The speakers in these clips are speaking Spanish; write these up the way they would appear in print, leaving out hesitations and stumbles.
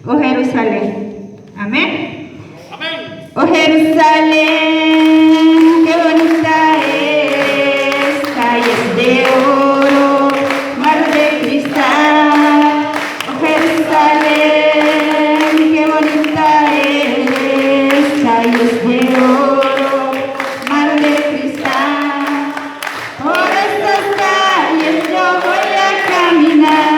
Oh Jerusalén. Amén. Oh Jerusalén, qué bonita es, calles de oro, mar de cristal. Oh Jerusalén, qué bonita es, calles de oro, mar de cristal. Por estas calles yo voy a caminar.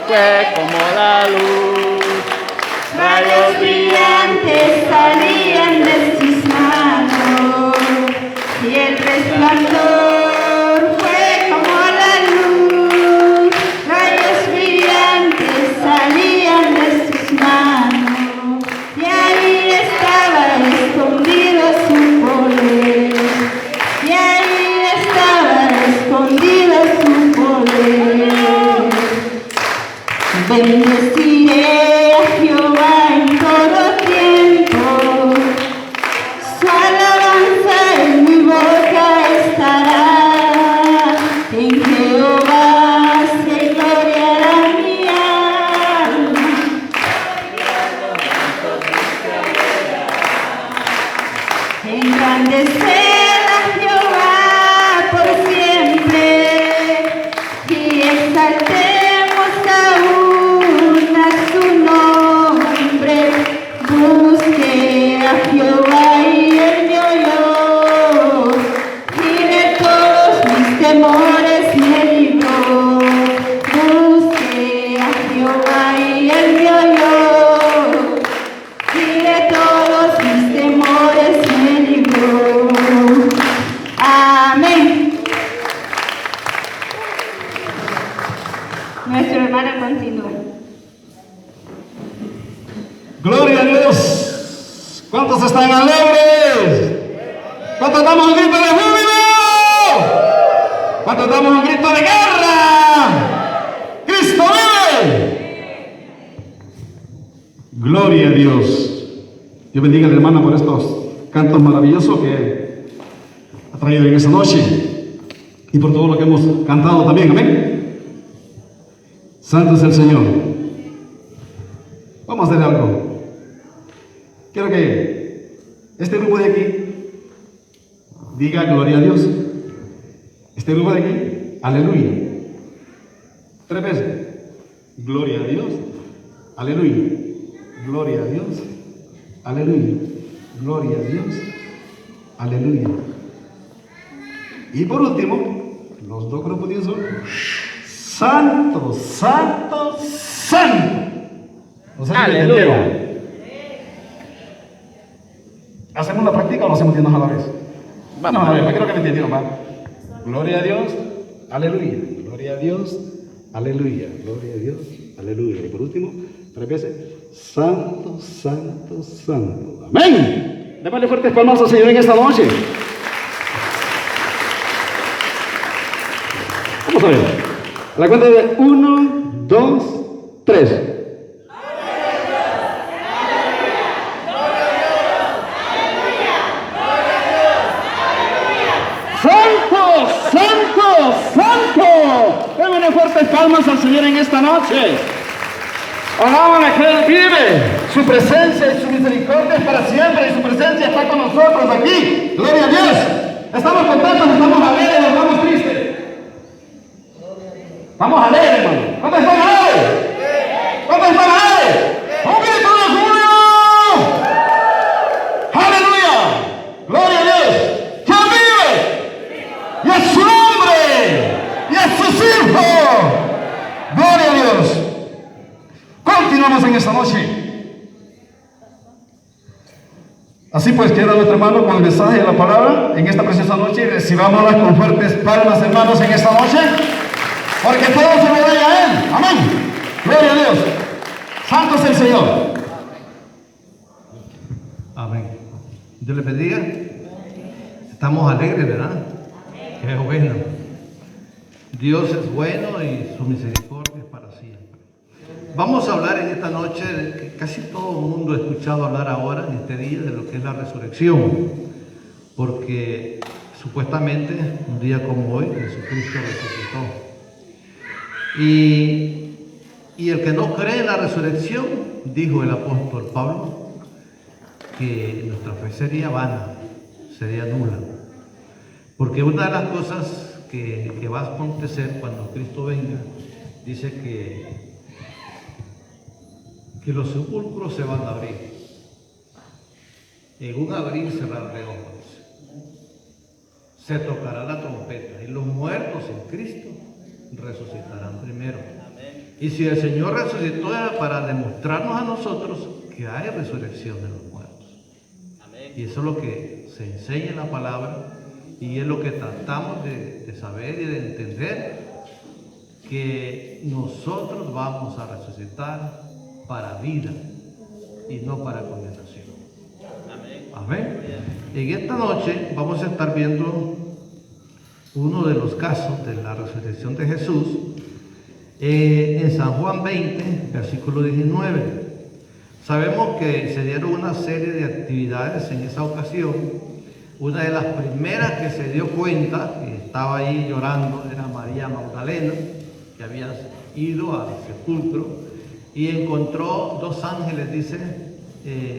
Fue como la luz, rayos brillantes salían de sus manos y el resplandor fue como la luz, rayos brillantes salían de sus manos y ahí estaba escondido su poder, y ahí estaba escondido su poder. Bendeciré a Jehová en todo tiempo, su alabanza en mi boca estará. En Jehová se gloriará mi alma. Engrandecer a Jehová por siempre y exaltemos aún a su nombre. Busque a Jehová y él me oyó, y de todos mis temores me libró. Busque a Jehová y él me oyó, y de todos mis temores me libró. Amén. Nuestro hermano continúa. Gloria a Dios. ¿Cuántos están alegres? ¿Cuántos damos un grito de júbilo? ¿Cuántos damos un grito de guerra? ¡Cristo vive! Gloria a Dios. Dios bendiga a la hermana por estos cantos maravillosos que ha traído en esta noche y por todo lo que hemos cantado también. Amén. Santo es el Señor. Vamos a hacer algo. Quiero que este grupo de aquí diga gloria a Dios. Este grupo de aquí, aleluya. 3 veces. Gloria a Dios. Aleluya. Gloria a Dios. Aleluya. Gloria a Dios. Aleluya. Y por último, los dos grupos de Dios son santo, santo, santo. No sé si me entendieron. ¿Hacemos la práctica o lo hacemos de una a la vez? Vamos a ver, creo que me entendieron, ¿va? Gloria a Dios, aleluya. Gloria a Dios, aleluya. Gloria a Dios, aleluya. Y por último, 3 veces, santo, santo, santo. Amén. Démosle fuertes palmas al Señor en esta noche. Vamos a ver. A la cuenta de 1, 2, 3. ¡Santo, santo, santo! fuertes palmas al Señor en esta noche. Alábale que Él vive. Su presencia y su misericordia es para siempre. Y su presencia está con nosotros aquí. Gloria a Dios. Estamos contentos, estamos alegres, no estamos tristes. Estamos alegres, hermano. ¿Cuántos están alegres? ¿Cuántos están alegres? ¡Un grito de júbilo! ¡Aleluya! ¡Gloria a Dios! ¿Quién vive? Y es su nombre. Y es sus hijos. ¡Gloria a Dios! Continuamos en esta noche. Así pues, queda nuestro hermano con el mensaje de la palabra en esta preciosa noche y recibámosla con fuertes palmas, hermanos, en esta noche, porque todo se lo debe a Él. Amén. Gloria a Dios. Santo es el Señor. Amén. Dios les bendiga. Estamos alegres, ¿verdad? Qué bueno. Dios es bueno y su misericordia es para siempre. Vamos a hablar en esta noche, que casi todo el mundo ha escuchado hablar ahora, en este día, de lo que es la resurrección. Porque supuestamente, un día como hoy, Jesucristo resucitó. Y el que no cree en la resurrección, dijo el apóstol Pablo, que nuestra fe sería vana, sería nula. Porque una de las cosas que va a acontecer cuando Cristo venga, dice que los sepulcros se van a abrir. En un abrir y cerrar de ojos se tocará la trompeta y los muertos en Cristo resucitarán primero. Y si el Señor resucitó era para demostrarnos a nosotros que hay resurrección de los muertos. Y eso es lo que se enseña en la palabra y es lo que tratamos de saber y de entender, que nosotros vamos a resucitar para vida y no para condenación. Amén. En esta noche vamos a estar viendo uno de los casos de la resurrección de Jesús en San Juan 20, versículo 19. Sabemos que se dieron una serie de actividades en esa ocasión. Una de las primeras que se dio cuenta que estaba ahí llorando era María Magdalena, que había ido al sepulcro y encontró dos ángeles, dice,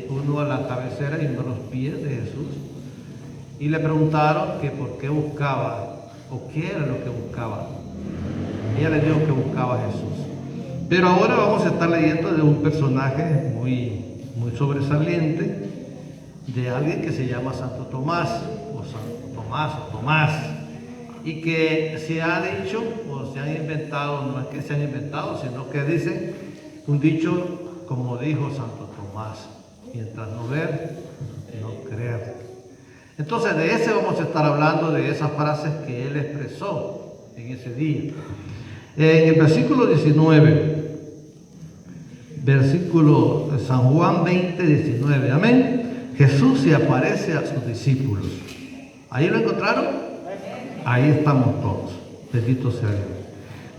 uno a la cabecera y uno a los pies de Jesús, y le preguntaron que por qué buscaba o qué era lo que buscaba. Ella le dijo que buscaba a Jesús. Pero ahora vamos a estar leyendo de un personaje muy sobresaliente, de alguien que se llama Santo Tomás, o Tomás, y que se ha dicho o se han inventado, no es que se han inventado, sino que dice un dicho como dijo Santo Tomás: mientras no ver, no creer. Entonces de ese vamos a estar hablando, de esas frases que él expresó en ese día. En el versículo 19, versículo de San Juan 20, 19, amén. Jesús se aparece a sus discípulos. ¿Ahí lo encontraron? Ahí estamos todos. Bendito sea Dios.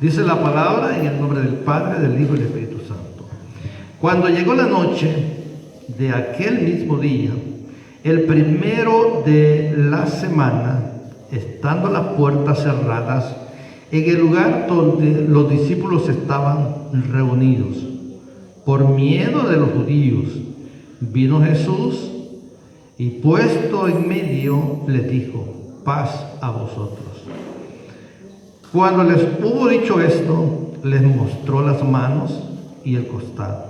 Dice la palabra en el nombre del Padre, del Hijo y del Espíritu Santo. Cuando llegó la noche de aquel mismo día, el primero de la semana, estando las puertas cerradas, en el lugar donde los discípulos estaban reunidos, por miedo de los judíos, vino Jesús y puesto en medio les dijo: paz a vosotros. Cuando les hubo dicho esto, les mostró las manos y el costado.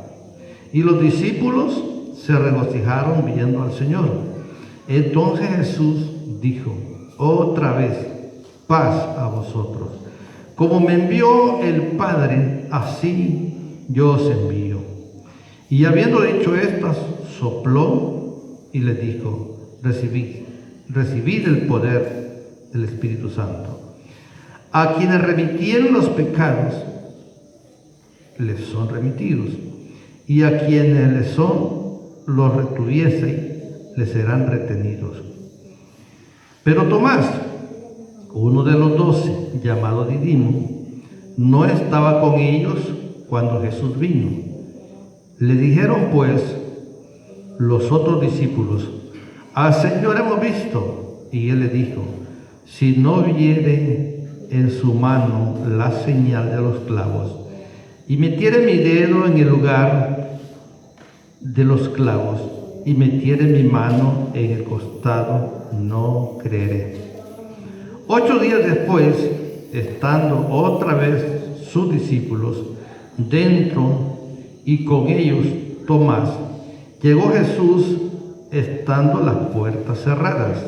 Y los discípulos se regocijaron viendo al Señor. Entonces Jesús dijo otra vez: paz a vosotros. Como me envió el Padre, así yo os envío. Y habiendo dicho esto, sopló y les dijo: recibid el poder del Espíritu Santo. A quienes remitieron los pecados, les son remitidos, y a quienes les son, los retuviesen, les serán retenidos. Pero Tomás, uno de los 12, llamado Didimo, no estaba con ellos cuando Jesús vino. Le dijeron pues los otros discípulos: al Señor hemos visto. Y él le dijo: si no viere en su mano la señal de los clavos, y metiere mi dedo en el lugar de los clavos, y metiere mi mano en el costado, no creeré. 8 días después, estando otra vez sus discípulos dentro y con ellos Tomás, llegó Jesús estando las puertas cerradas,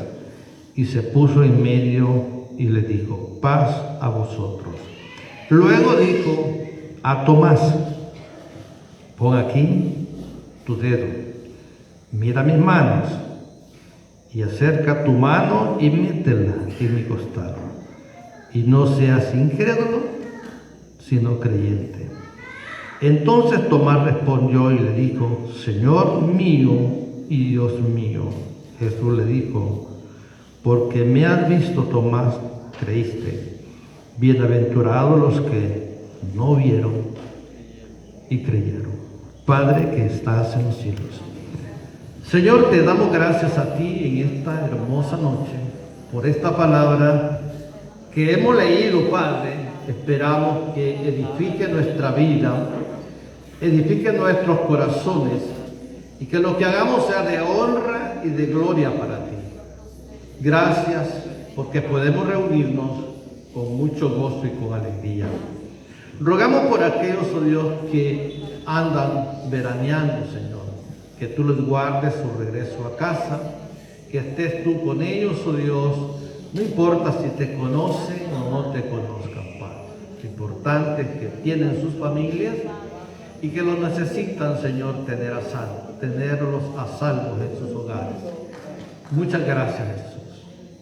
y se puso en medio y le dijo: paz a vosotros. Luego dijo a Tomás: pon aquí tu dedo, mira mis manos, y acerca tu mano y métela en mi costado, y no seas incrédulo, sino creyente. Entonces Tomás respondió y le dijo: Señor mío y Dios mío. Jesús le dijo: porque me has visto, Tomás, creíste. Bienaventurados los que no vieron y creyeron. Padre que estás en los cielos, Señor, te damos gracias a ti en esta hermosa noche por esta palabra que hemos leído, Padre. Esperamos que edifique nuestra vida, edifique nuestros corazones, y que lo que hagamos sea de honra y de gloria para ti. Gracias porque podemos reunirnos con mucho gozo y con alegría. Rogamos por aquellos, oh Dios, que andan veraneando, Señor, que tú les guardes su regreso a casa, que estés tú con ellos, oh Dios. No importa si te conocen o no te conozcan, Padre. Lo importante es que tienen sus familias y que los necesitan, Señor, tenerlos a salvo en sus hogares. Muchas gracias, Jesús.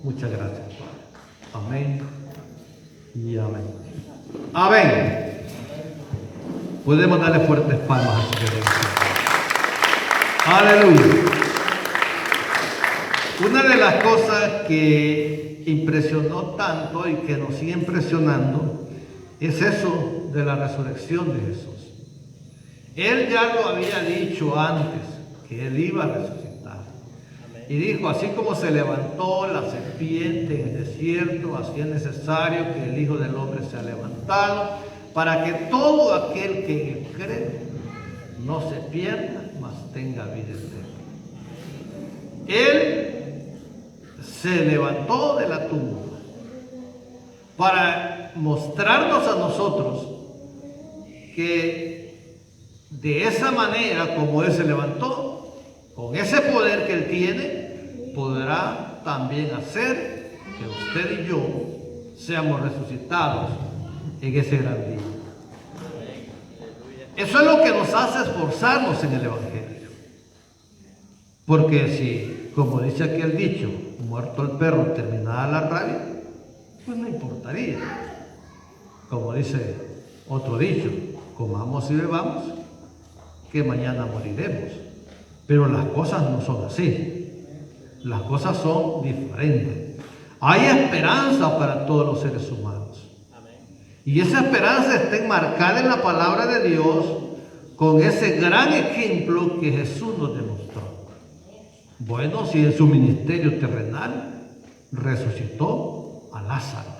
Muchas gracias, Padre. Amén y amén. Amén. Podemos darle fuertes palmas al Señor. Aleluya. Una de las cosas que impresionó tanto y que nos sigue impresionando es eso de la resurrección de Jesús. Él ya lo había dicho antes, que Él iba a resucitar. Y dijo: así como se levantó la serpiente en el desierto, así es necesario que el Hijo del Hombre sea levantado, para que todo aquel que en Él cree no se pierda, mas tenga vida eterna. Él se levantó de la tumba para mostrarnos a nosotros que de esa manera como Él se levantó, con ese poder que Él tiene, podrá también hacer que usted y yo seamos resucitados en ese gran día. Eso es lo que nos hace esforzarnos en el Evangelio. Porque si, como dice aquí el dicho, muerto el perro, terminada la rabia, pues no importaría. Como dice otro dicho, comamos y bebamos, que mañana moriremos. Pero las cosas no son así. Las cosas son diferentes. Hay esperanza para todos los seres humanos. Y esa esperanza está enmarcada en la palabra de Dios, con ese gran ejemplo que Jesús nos demostró. Bueno, si en su ministerio terrenal resucitó a Lázaro.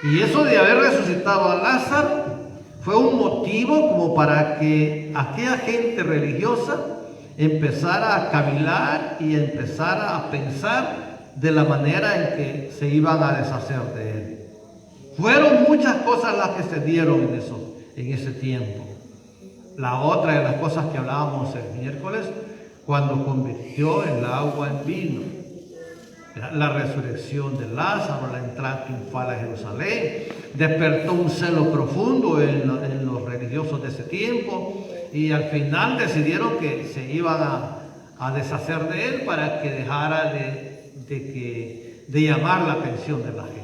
Y eso de haber resucitado a Lázaro fue un motivo como para que aquella gente religiosa empezara a cavilar y empezara a pensar de la manera en que se iban a deshacer de él. Fueron muchas cosas las que se dieron en ese tiempo. La otra de las cosas que hablábamos el miércoles, cuando convirtió el agua en vino, la resurrección de Lázaro, la entrada triunfal a Jerusalén, despertó un celo profundo en los religiosos de ese tiempo, y al final decidieron que se iban a deshacer de él para que dejara de llamar la atención de la gente.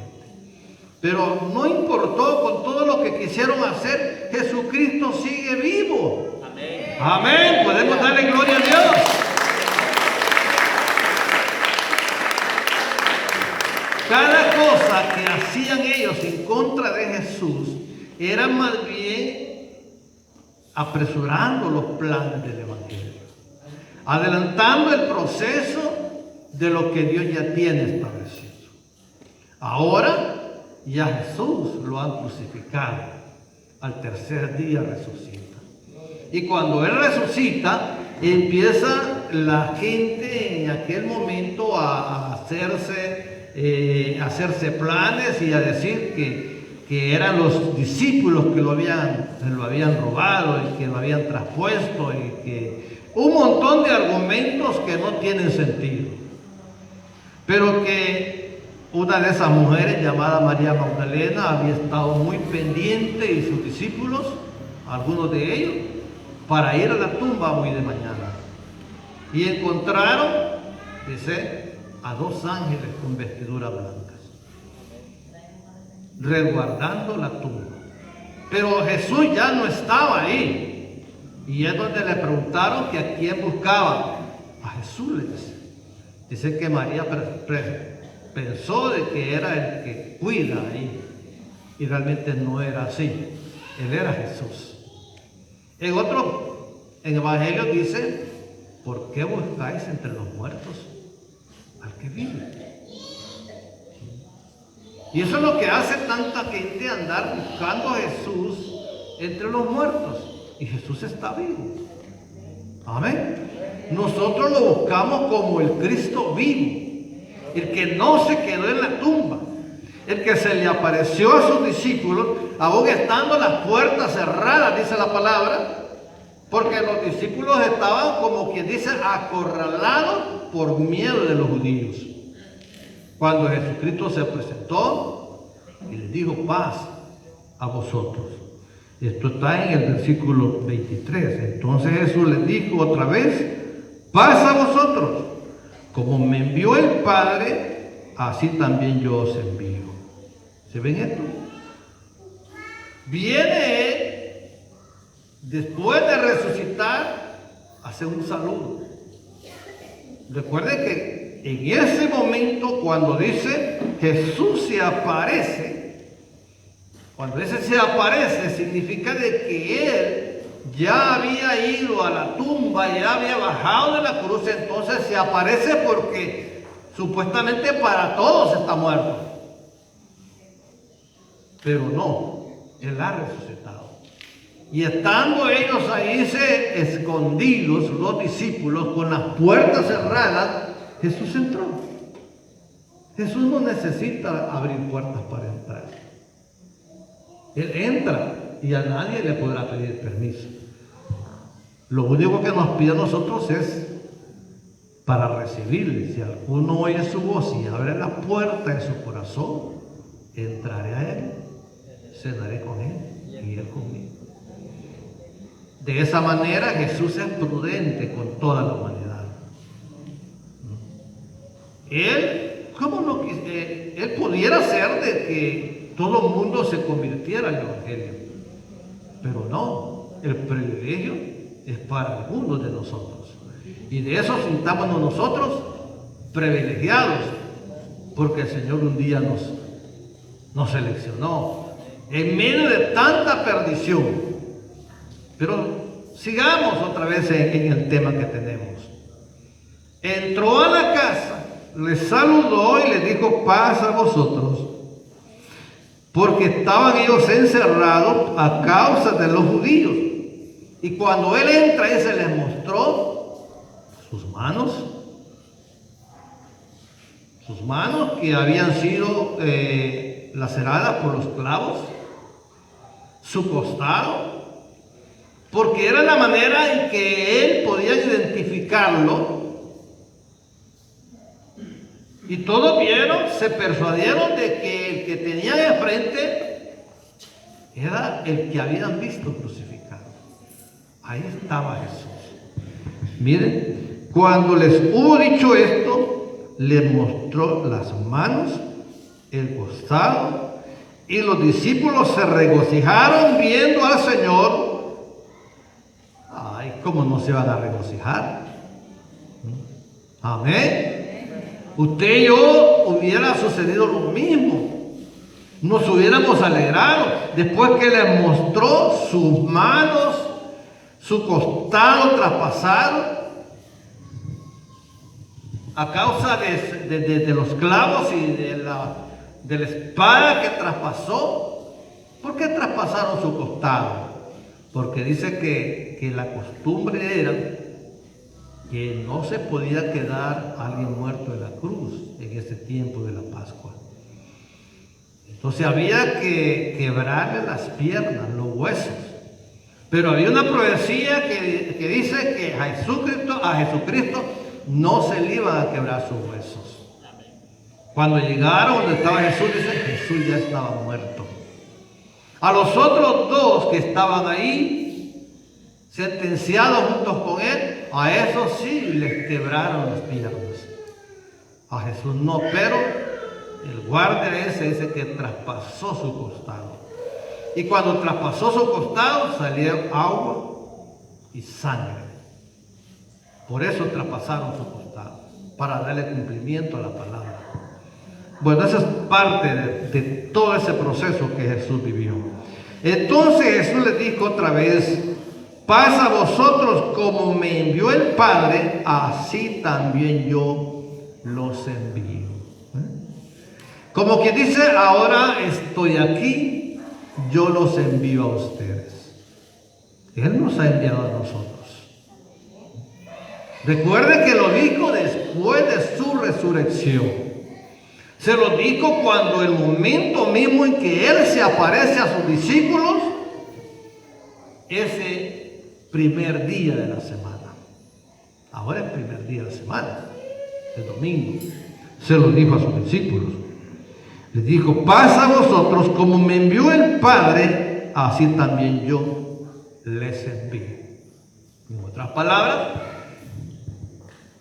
Pero no importó, con todo lo que quisieron hacer, Jesucristo sigue vivo. Amén. Amén. Podemos darle gloria a Dios. Cada cosa que hacían ellos en contra de Jesús era más bien apresurando los planes del Evangelio, adelantando el proceso de lo que Dios ya tiene establecido. Ahora y a Jesús lo han crucificado. Al tercer día resucita. Y cuando Él resucita, empieza la gente en aquel momento a hacerse planes y a decir que eran los discípulos que lo habían robado y que lo habían traspuesto, y que un montón de argumentos que no tienen sentido. Pero que una de esas mujeres llamada María Magdalena había estado muy pendiente, y sus discípulos, algunos de ellos, para ir a la tumba muy de mañana. Y encontraron, dice, a 2 ángeles con vestiduras blancas, resguardando la tumba. Pero Jesús ya no estaba ahí. Y es donde le preguntaron que a quién buscaban. A Jesús, le dice. Dice que María pensó de que era el que cuida ahí. Y realmente no era así. Él era Jesús. En Evangelio dice: ¿por qué buscáis entre los muertos al que vive? Y eso es lo que hace tanta gente, andar buscando a Jesús entre los muertos. Y Jesús está vivo. Amén. Nosotros lo buscamos como el Cristo vivo, el que no se quedó en la tumba, el que se le apareció a sus discípulos, aún estando las puertas cerradas, dice la palabra, porque los discípulos estaban, como quien dice, acorralados por miedo de los judíos. Cuando Jesucristo se presentó y les dijo: paz a vosotros. Esto está en el versículo 23. Entonces Jesús les dijo otra vez: paz a vosotros. Como me envió el Padre, así también yo os envío. ¿Se ven esto? Viene Él, después de resucitar, hace un saludo. Recuerden que en ese momento, cuando dice Jesús se aparece, cuando dice se aparece, significa de que Él ya había ido a la tumba, ya había bajado de la cruz. Entonces se aparece porque supuestamente para todos está muerto. Pero no, Él ha resucitado. Y estando ellos ahí escondidos, los discípulos, con las puertas cerradas, Jesús entró. Jesús no necesita abrir puertas para entrar. Él entra y a nadie le podrá pedir permiso. Lo único que nos pide a nosotros es para recibirle. Si alguno oye su voz y abre la puerta de su corazón, entraré a Él, cenaré con Él y Él conmigo. De esa manera Jesús es prudente con toda la humanidad. Él pudiera ser de que todo el mundo se convirtiera al Evangelio, pero no, el privilegio es para algunos de nosotros, y de eso sintámonos nosotros privilegiados, porque el Señor un día nos seleccionó en medio de tanta perdición. Pero sigamos otra vez en el tema que tenemos. Entró a la casa, les saludó y les dijo: paz a vosotros, porque estaban ellos encerrados a causa de los judíos. Y cuando Él entra y se les mostró sus manos que habían sido laceradas por los clavos, su costado, porque era la manera en que Él podía identificarlo. Y todos vieron, se persuadieron de que el que tenían enfrente era el que habían visto crucificado. Ahí estaba Jesús. Miren, cuando les hubo dicho esto, les mostró las manos, el costado, y los discípulos se regocijaron viendo al Señor. Ay, ¿cómo no se van a regocijar? Amén. Usted y yo hubiera sucedido lo mismo. Nos hubiéramos alegrado después que les mostró sus manos, su costado traspasado a causa de los clavos y de la espada que traspasó. ¿Por qué traspasaron su costado? Porque dice que la costumbre era que no se podía quedar alguien muerto en la cruz en ese tiempo de la Pascua. Entonces había que quebrarle las piernas, los huesos. Pero había una profecía que dice que a Jesucristo no se le iban a quebrar sus huesos. Cuando llegaron donde estaba Jesús, dice Jesús ya estaba muerto. A los otros dos que estaban ahí, sentenciados juntos con él, a esos sí les quebraron las piernas. A Jesús no, pero el guardia ese dice que traspasó su costado. Y cuando traspasó su costado salió agua y sangre. Por eso traspasaron su costado, para darle cumplimiento a la palabra. Bueno, esa es parte de todo ese proceso que Jesús vivió. Entonces Jesús les dijo otra vez: paz a vosotros, como me envió el Padre, así también yo los envío. Como que dice, ahora estoy aquí, yo los envío a ustedes. Él nos ha enviado a nosotros. Recuerde que lo dijo después de su resurrección. Se lo dijo cuando el momento mismo en que Él se aparece a sus discípulos, ese primer día de la semana. Ahora el primer día de la semana, el domingo. Se lo dijo a sus discípulos. Les dijo: paz a vosotros, como me envió el Padre, así también yo les envío. En otras palabras,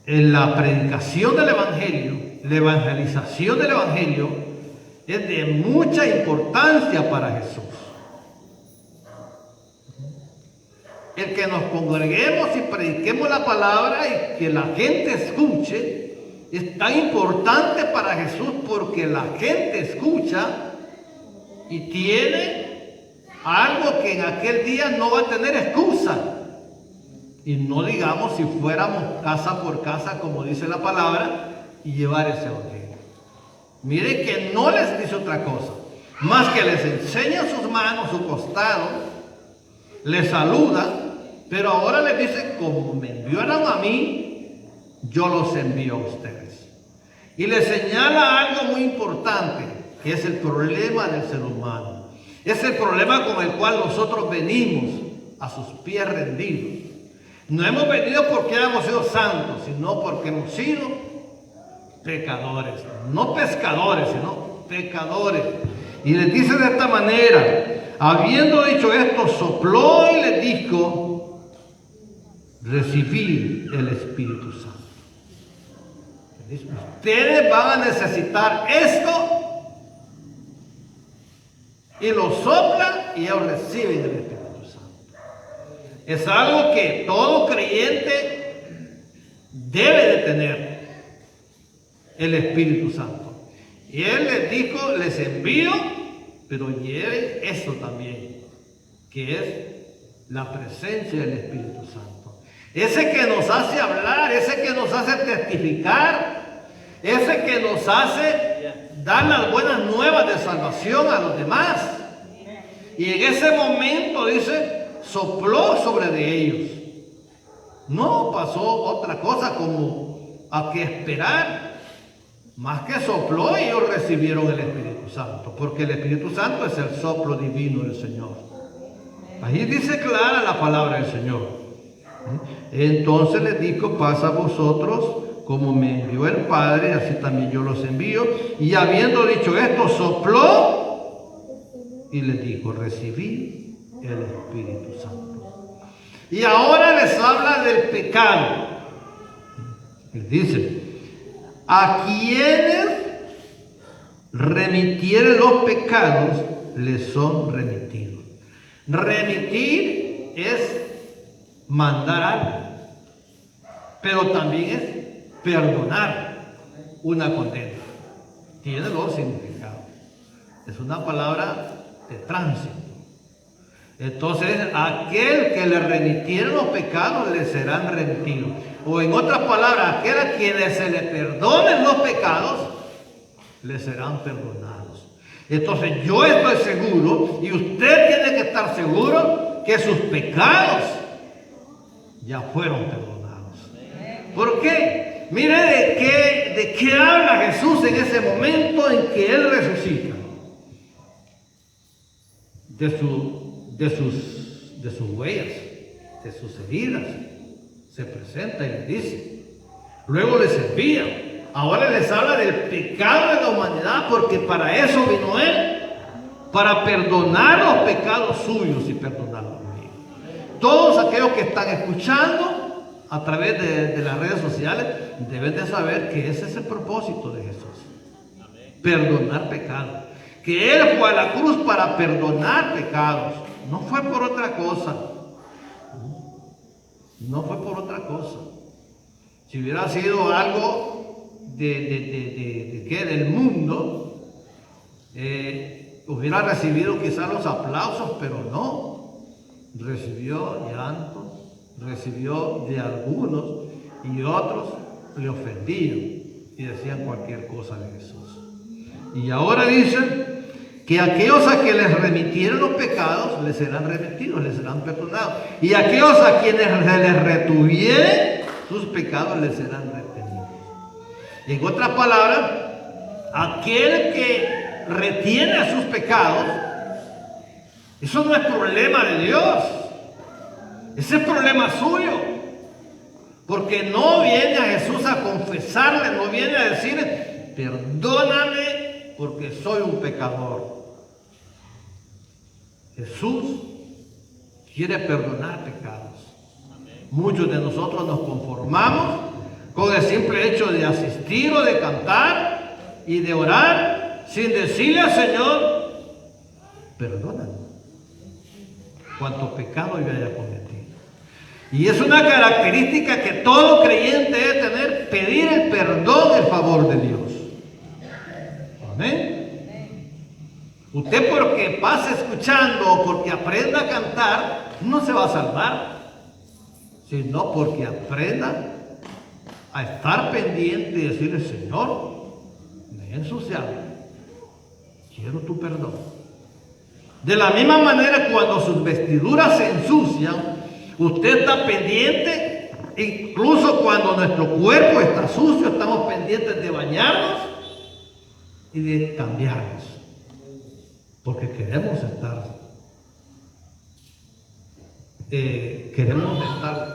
en la predicación del Evangelio, la evangelización del Evangelio es de mucha importancia para Jesús. El que nos congreguemos y prediquemos la palabra y que la gente escuche es tan importante para Jesús, porque la gente escucha y tiene algo que en aquel día no va a tener excusa. Y no digamos si fuéramos casa por casa, como dice la palabra, y llevar ese evangelio. Mire que no les dice otra cosa, más que les enseña sus manos, su costado, les saluda, pero ahora les dice: como me enviaron a mí, yo los envío a ustedes. Y les señala algo muy importante, que es el problema del ser humano. Es el problema con el cual nosotros venimos a sus pies rendidos. No hemos venido porque hayamos sido santos, sino porque hemos sido pecadores. No pescadores, sino pecadores. Y les dice de esta manera: habiendo dicho esto, sopló y les dijo: recibid el Espíritu Santo. Ustedes van a necesitar esto, y lo soplan y ellos reciben el Espíritu Santo. Es algo que todo creyente debe de tener, el Espíritu Santo. Y Él les dijo: les envío, pero lleven eso también, que es la presencia del Espíritu Santo. Ese que nos hace hablar, ese que nos hace testificar, ese que nos hace dar las buenas nuevas de salvación a los demás. Y en ese momento dice: sopló sobre de ellos. No pasó otra cosa como a que esperar, más que sopló y ellos recibieron el Espíritu Santo, porque el Espíritu Santo es el soplo divino del Señor. Ahí dice clara la palabra del Señor. Entonces les dijo: paz a vosotros, como me envió el Padre, así también yo los envío. Y habiendo dicho esto, sopló y les dijo: recibid el Espíritu Santo. Y ahora les habla del pecado. Les dice: a quienes remitieren los pecados, les son remitidos. Remitir es mandar algo, pero también es perdonar una condena. Tiene dos significados. Es una palabra de tránsito. Entonces, aquel que le remitieron los pecados, le serán remitidos. O en otras palabras, aquel a quienes se le perdonen los pecados, le serán perdonados. Entonces yo estoy seguro y usted tiene que estar seguro que sus pecados ya fueron perdonados. ¿Por qué? Mire de qué habla Jesús en ese momento en que Él resucita. De sus huellas, de sus heridas. Se presenta y le dice. Luego les envía. Ahora les habla del pecado de la humanidad, porque para eso vino Él, para perdonar los pecados suyos y perdonar los míos. Todos aquellos que están escuchando a través de las redes sociales deben de saber que ese es el propósito de Jesús. Perdonar pecados. Que Él fue a la cruz para perdonar pecados. No fue por otra cosa. No fue por otra cosa. Si hubiera sido algo del mundo, hubiera recibido quizás los aplausos, pero no. Recibió llanto, recibió de algunos, y otros le ofendían y decían cualquier cosa de Jesús. Y ahora dicen que aquellos a que les remitieron los pecados les serán remitidos, les serán perdonados, y aquellos a quienes les retuvieren sus pecados les serán retenidos. En otras palabras, aquel que retiene sus pecados, eso no es problema de Dios, ese es problema suyo, porque no viene a Jesús a confesarle, no viene a decirle, perdóname porque soy un pecador. Jesús quiere perdonar pecados. Muchos de nosotros nos conformamos con el simple hecho de asistir o de cantar y de orar sin decirle al Señor, perdóname cuánto pecado yo haya cometido. Y es una característica que todo creyente debe tener, pedir el perdón, el favor de Dios. Amén. Usted porque pase escuchando o porque aprenda a cantar, no se va a salvar, sino porque aprenda a estar pendiente y decirle, Señor, me he ensuciado, quiero tu perdón. De la misma manera, cuando sus vestiduras se ensucian, usted está pendiente, incluso cuando nuestro cuerpo está sucio, estamos pendientes de bañarnos y de cambiarnos, porque queremos estar,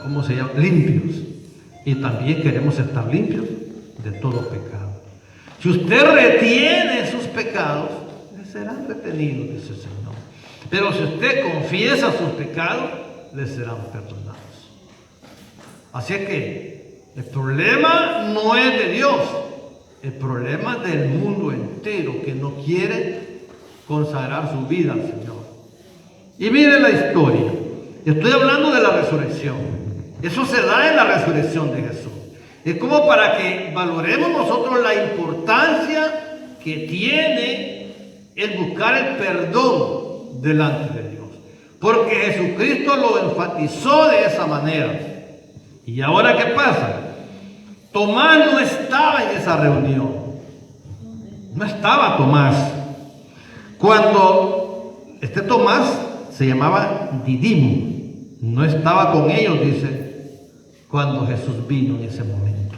¿cómo se llama? Limpios. Y también queremos estar limpios de todo pecado. Si usted retiene sus pecados, le serán retenidos, dice el Señor. Pero si usted confiesa sus pecados, le serán perdonados. Así es que el problema no es de Dios, el problema es del mundo entero que no quiere consagrar su vida al Señor. Y miren la historia. Estoy hablando de la resurrección. Eso se da en la resurrección de Jesús. Es como para que valoremos nosotros la importancia que tiene el buscar el perdón delante de Dios. Porque Jesucristo lo enfatizó de esa manera. ¿Y ahora qué pasa? Tomás no estaba en esa reunión. No estaba Tomás. Cuando este Tomás se llamaba Didimo, no estaba con ellos, dice, cuando Jesús vino en ese momento.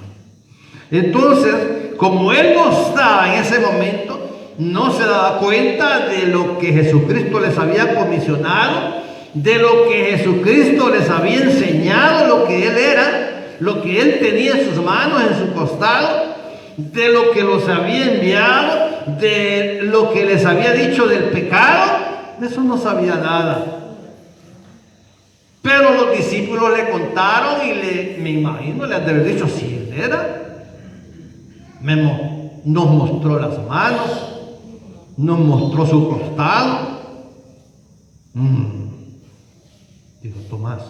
Entonces, como él no estaba en ese momento, no se daba cuenta de lo que Jesucristo les había comisionado, de lo que Jesucristo les había enseñado, lo que Él era, lo que Él tenía en sus manos, en su costado, de lo que los había enviado, de lo que les había dicho del pecado. De eso no sabía nada. Pero los discípulos le contaron y me imagino, le han de haber dicho, si Él era, nos mostró las manos, nos mostró su costado. Dijo Tomás,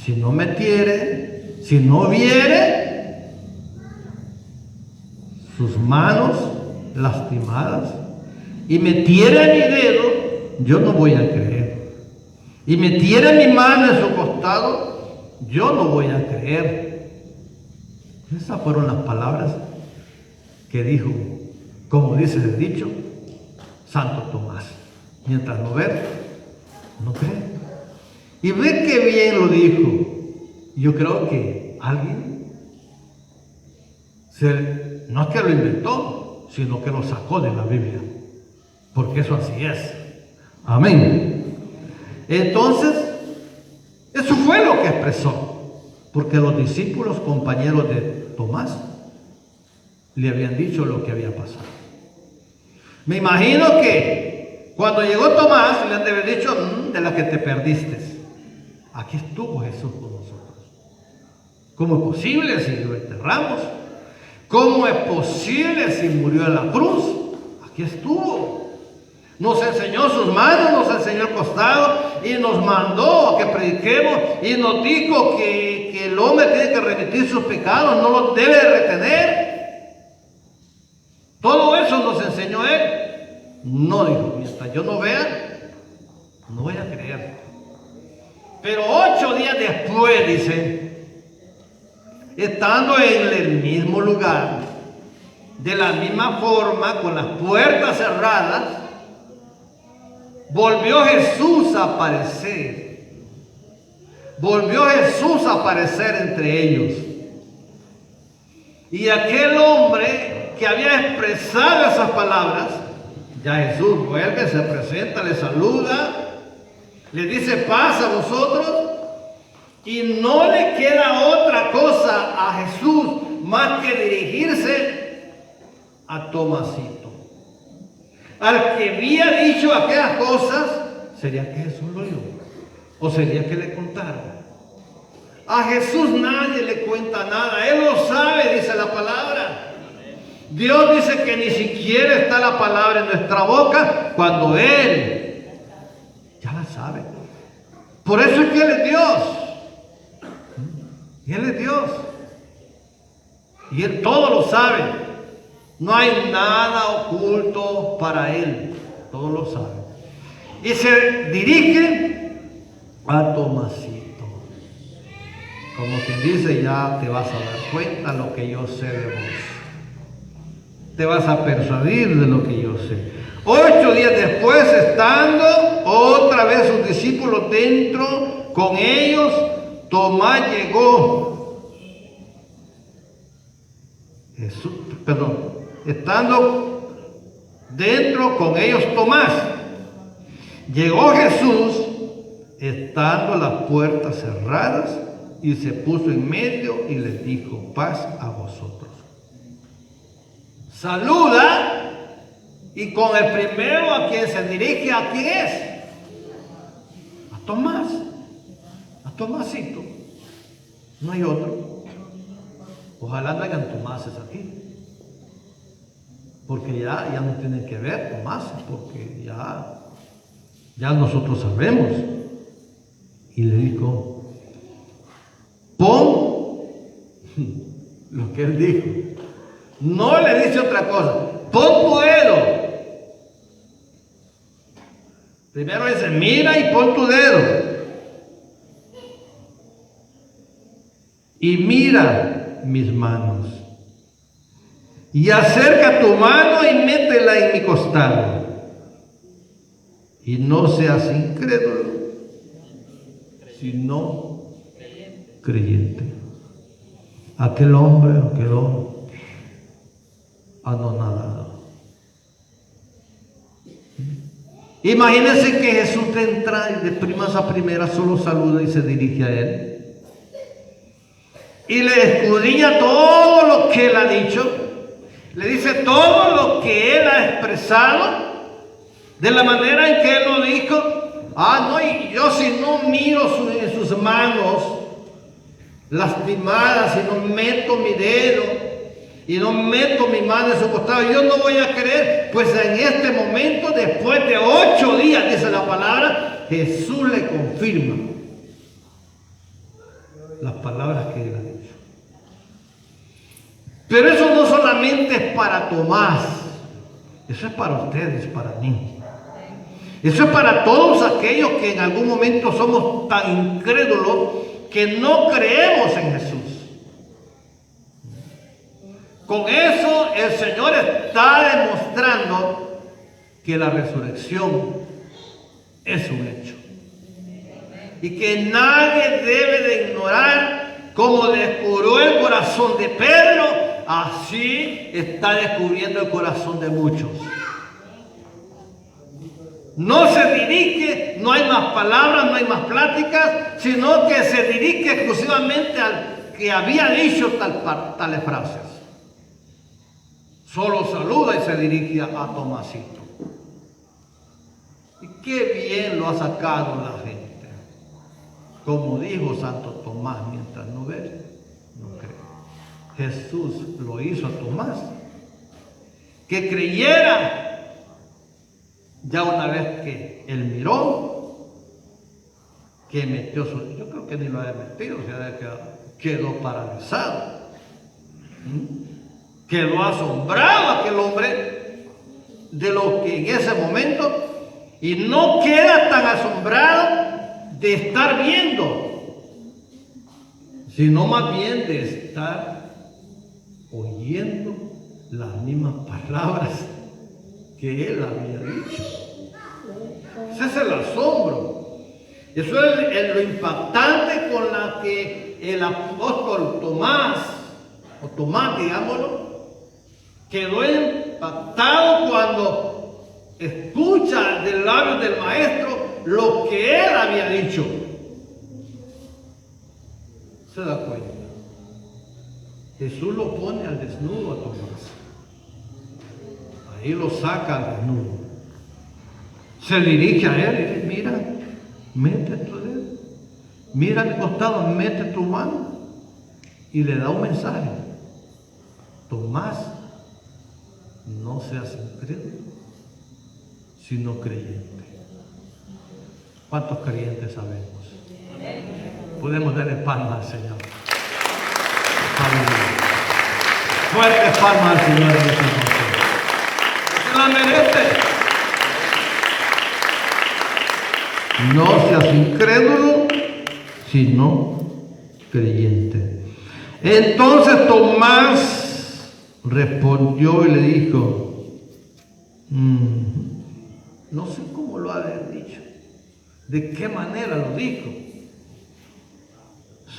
si no metiere, si no viere sus manos lastimadas y metiere mi dedo, yo no voy a creer. Y metiere mi mano en su costado, yo no voy a creer. Esas fueron las palabras que dijo, como dice el dicho, Santo Tomás. Mientras no ve, no cree. Y ve que bien lo dijo. Yo creo que alguien no es que lo inventó, sino que lo sacó de la Biblia. Porque eso así es. Amén. Entonces, eso fue lo que expresó. Porque los discípulos, compañeros de Tomás, le habían dicho lo que había pasado. Me imagino que cuando llegó Tomás, le han de haber dicho, de la que te perdiste. Aquí estuvo Jesús con nosotros. ¿Cómo es posible si lo enterramos? ¿Cómo es posible si murió en la cruz? Aquí estuvo. Nos enseñó sus manos, nos enseñó el costado y nos mandó a que prediquemos y nos dijo que el hombre tiene que remitir sus pecados, no los debe retener. Todo eso nos enseñó él. No, dijo, mientras yo no vea, no voy a creer. Pero 8 días después, dice, estando en el mismo lugar, de la misma forma, con las puertas cerradas, volvió Jesús a aparecer. Volvió Jesús a aparecer entre ellos. Y aquel hombre que había expresado esas palabras, ya Jesús vuelve, se presenta, le saluda, le dice paz a vosotros, y no le queda otra cosa a Jesús más que dirigirse a Tomasito. Al que había dicho aquellas cosas, ¿sería que Jesús lo oyó? ¿O sería que le contaron? A Jesús nadie le cuenta nada, Él lo sabe, dice la palabra. Dios dice que ni siquiera está la palabra en nuestra boca cuando Él ya la sabe. Por eso es que Él es Dios. Y Él es Dios. Y Él todo lo sabe. No hay nada oculto para Él. Todo lo sabe. Y se dirige a Tomasito. Como quien dice, ya te vas a dar cuenta lo que yo sé de vos. Te vas a persuadir de lo que yo sé. 8 días después, estando otra vez sus discípulos dentro con ellos, Tomás llegó. Estando dentro con ellos Tomás, llegó Jesús, estando las puertas cerradas, y se puso en medio y les dijo, paz a vosotros. Saluda, y con el primero a quien se dirige, ¿a quién es? A Tomás, a Tomasito. No hay otro. Ojalá no hayan Tomases aquí, porque ya no tienen que ver Tomases, porque ya nosotros sabemos. Y le dijo, pon lo que él dijo. No le dice otra cosa. Pon tu dedo. Primero dice, mira y pon tu dedo. Y mira mis manos. Y acerca tu mano y métela en mi costado. Y no seas incrédulo, sino creyente. Aquel hombre quedó anonadado. Imagínense que Jesús entra y de primas a primeras solo saluda y se dirige a él. Y le escudriña todo lo que él ha dicho. Le dice todo lo que él ha expresado. De la manera en que él lo dijo. No, y yo si no miro en sus manos lastimadas, si no meto mi dedo y no meto mi mano en su costado, yo no voy a creer. Pues en este momento, después de 8 días, dice la palabra, Jesús le confirma las palabras que él ha dicho. Pero eso no solamente es para Tomás, eso es para ustedes, para mí. Eso es para todos aquellos que en algún momento somos tan incrédulos que no creemos en Jesús. Con eso el Señor está demostrando que la resurrección es un hecho. Y que nadie debe de ignorar cómo descubrió el corazón de Pedro, así está descubriendo el corazón de muchos. No se dirige, no hay más palabras, no hay más pláticas, sino que se dirige exclusivamente al que había dicho tales frases. Solo saluda y se dirige a Tomasito. Y qué bien lo ha sacado la gente. Como dijo Santo Tomás, mientras no ves, no crees. Jesús lo hizo a Tomás, que creyera. Ya una vez que él miró, que metió su... Yo creo que ni lo había metido, o sea, quedó paralizado. Quedó asombrado aquel hombre de lo que en ese momento, y no queda tan asombrado de estar viendo, sino más bien de estar oyendo las mismas palabras que él había dicho. Ese es el asombro. Eso es lo impactante con la que el apóstol Tomás, o Tomás, digámoslo, quedó impactado cuando escucha del labio del maestro lo que él había dicho. ¿Se da cuenta? Jesús lo pone al desnudo a Tomás. Ahí lo saca al desnudo. Se dirige a él y dice: mira, mete tu dedo. Mira al costado, mete tu mano. Y le da un mensaje: Tomás, no seas incrédulo, sino creyente. ¿Cuántos creyentes sabemos? Podemos darle palmas al Señor. Aleluya. Fuertes palmas al Señor en este momento. Se la merece. No seas incrédulo, sino creyente. Entonces Tomás respondió y le dijo: no sé cómo lo ha dicho, de qué manera lo dijo.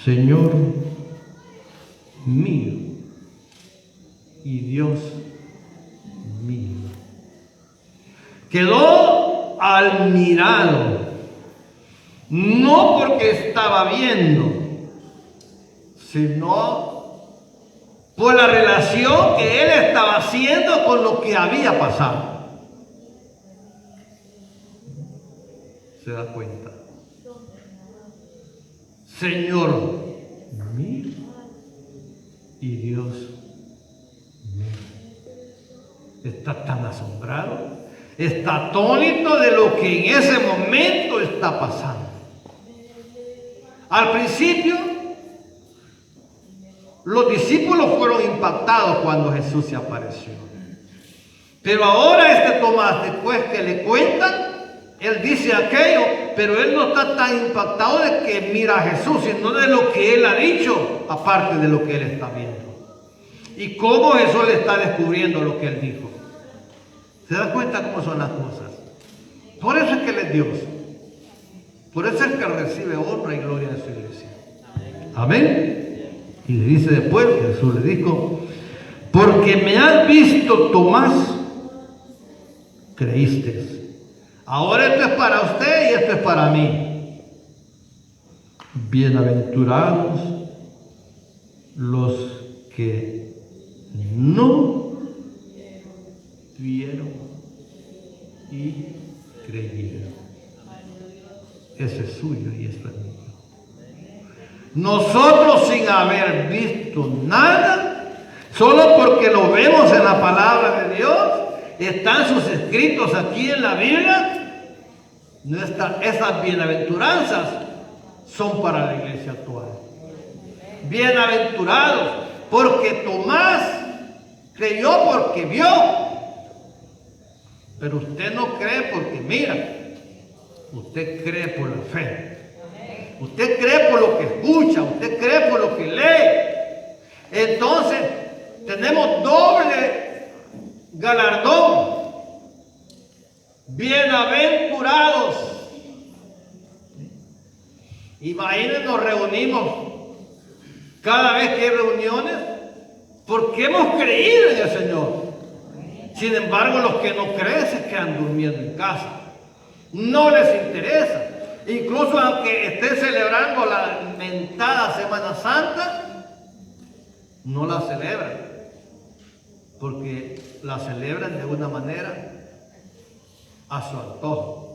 Señor mío y Dios mío. Quedó admirado, no porque estaba viendo, sino por la relación que él estaba haciendo con lo que había pasado. ¿Se da cuenta? Señor mío y Dios mío. Está tan asombrado, está atónito de lo que en ese momento está pasando. Al principio, los discípulos fueron impactados cuando Jesús se apareció. Pero ahora este Tomás, después que le cuentan, él dice aquello, pero él no está tan impactado de que mira a Jesús, sino de lo que él ha dicho, aparte de lo que él está viendo. Y cómo Jesús le está descubriendo lo que él dijo. ¿Se da cuenta cómo son las cosas? Por eso es que él es Dios. Por eso es que recibe honra y gloria de su iglesia. Amén. Y le dice después, Jesús le dijo: porque me has visto, Tomás, creíste. Ahora esto es para usted y esto es para mí. Bienaventurados los que no vieron y creyeron. Ese es suyo y esto es mío. Nosotros, sin haber visto nada, solo porque lo vemos en la palabra de Dios, están sus escritos aquí en la Biblia. Esas bienaventuranzas son para la iglesia actual. Bienaventurados, porque Tomás creyó porque vio, pero usted no cree porque mira, usted cree por la fe. Usted cree por lo que escucha, usted cree por lo que lee. Entonces, tenemos doble galardón. Bienaventurados. Imaginen, nos reunimos cada vez que hay reuniones porque hemos creído en el Señor. Sin embargo, los que no creen se quedan durmiendo en casa. No les interesa. Incluso aunque estén celebrando la mentada Semana Santa, no la celebran. Porque la celebran de una manera a su antojo.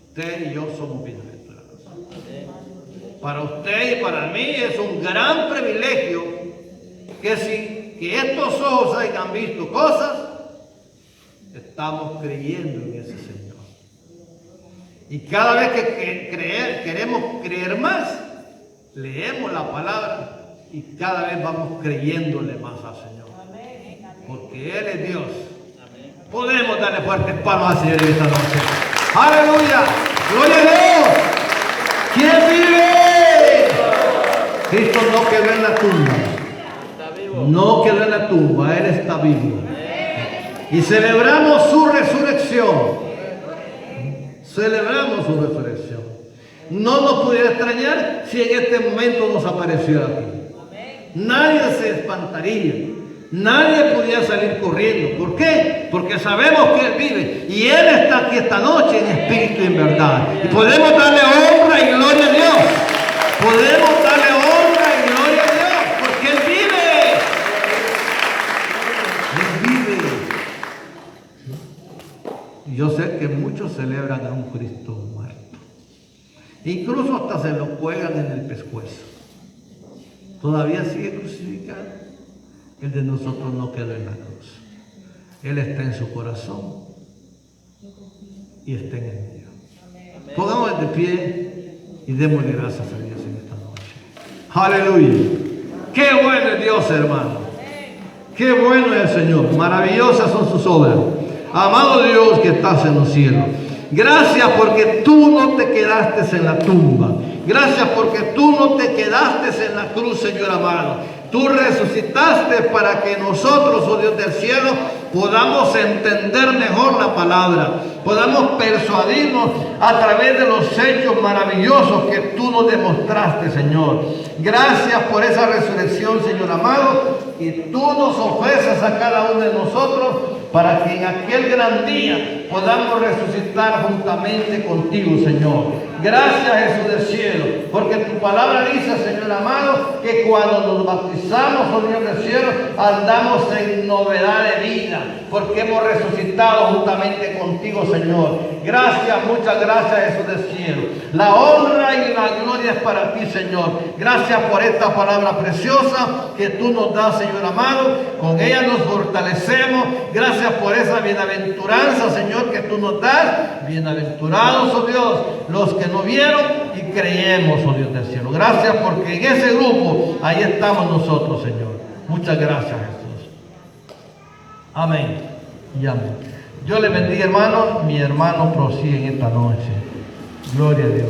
Usted y yo somos bienaventurados. Para usted y para mí es un gran privilegio que estos ojos hayan visto cosas, estamos creyendo en ese Señor. Y cada vez que queremos creer más, leemos la palabra y cada vez vamos creyéndole más al Señor. Porque Él es Dios. Podemos darle fuertes palmas al Señor en esta noche. ¡Aleluya! ¡Gloria a Dios! ¿Quién vive? Cristo no quedó en la tumba. No quedó en la tumba, Él está vivo. Y celebramos su resurrección. Celebramos su resurrección. No nos pudiera extrañar si en este momento nos apareciera aquí. Nadie se espantaría. Nadie podía salir corriendo. ¿Por qué? Porque sabemos que Él vive. Y Él está aquí esta noche en espíritu y en verdad. Y podemos darle honra y gloria a Dios. Podemos darle honra y gloria a Dios. Porque Él vive. Él vive. Y yo sé que muchos celebran a un Cristo muerto. Incluso hasta se lo cuelgan en el pescuezo. Todavía sigue crucificado. El de nosotros no quedó en la cruz. Él está en su corazón y está en el mío. Pongámonos de pie y démosle gracias a Dios en esta noche. Aleluya. Qué bueno es Dios, hermano. Qué bueno es el Señor. Maravillosas son sus obras. Amado Dios que estás en los cielos. Gracias porque tú no te quedaste en la tumba. Gracias porque tú no te quedaste en la cruz, Señor amado. Tú resucitaste para que nosotros, oh Dios del cielo, podamos entender mejor la palabra, podamos persuadirnos a través de los hechos maravillosos que tú nos demostraste, Señor. Gracias por esa resurrección, Señor amado, y tú nos ofreces a cada uno de nosotros para que en aquel gran día podamos resucitar juntamente contigo, Señor. Gracias, Jesús del cielo, porque tu palabra dice, Señor amado, que cuando nos bautizamos, oh Dios del cielo, andamos en novedad de vida, porque hemos resucitado juntamente contigo, Señor. Gracias, muchas gracias, Jesús del cielo. La honra y la gloria es para ti, Señor. Gracias por esta palabra preciosa que tú nos das, Señor amado. Con ella nos fortalecemos. Gracias por esa bienaventuranza, Señor, que tú nos das. Bienaventurados, oh Dios, los que no vieron y creemos, oh Dios del cielo. Gracias porque en ese grupo, ahí estamos nosotros, Señor. Muchas gracias, Jesús. Amén y amén. Dios le bendiga, hermano. Mi hermano prosigue en esta noche. Gloria a Dios.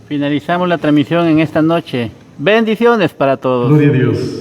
Finalizamos la transmisión en esta noche. Bendiciones para todos. Gloria a Dios.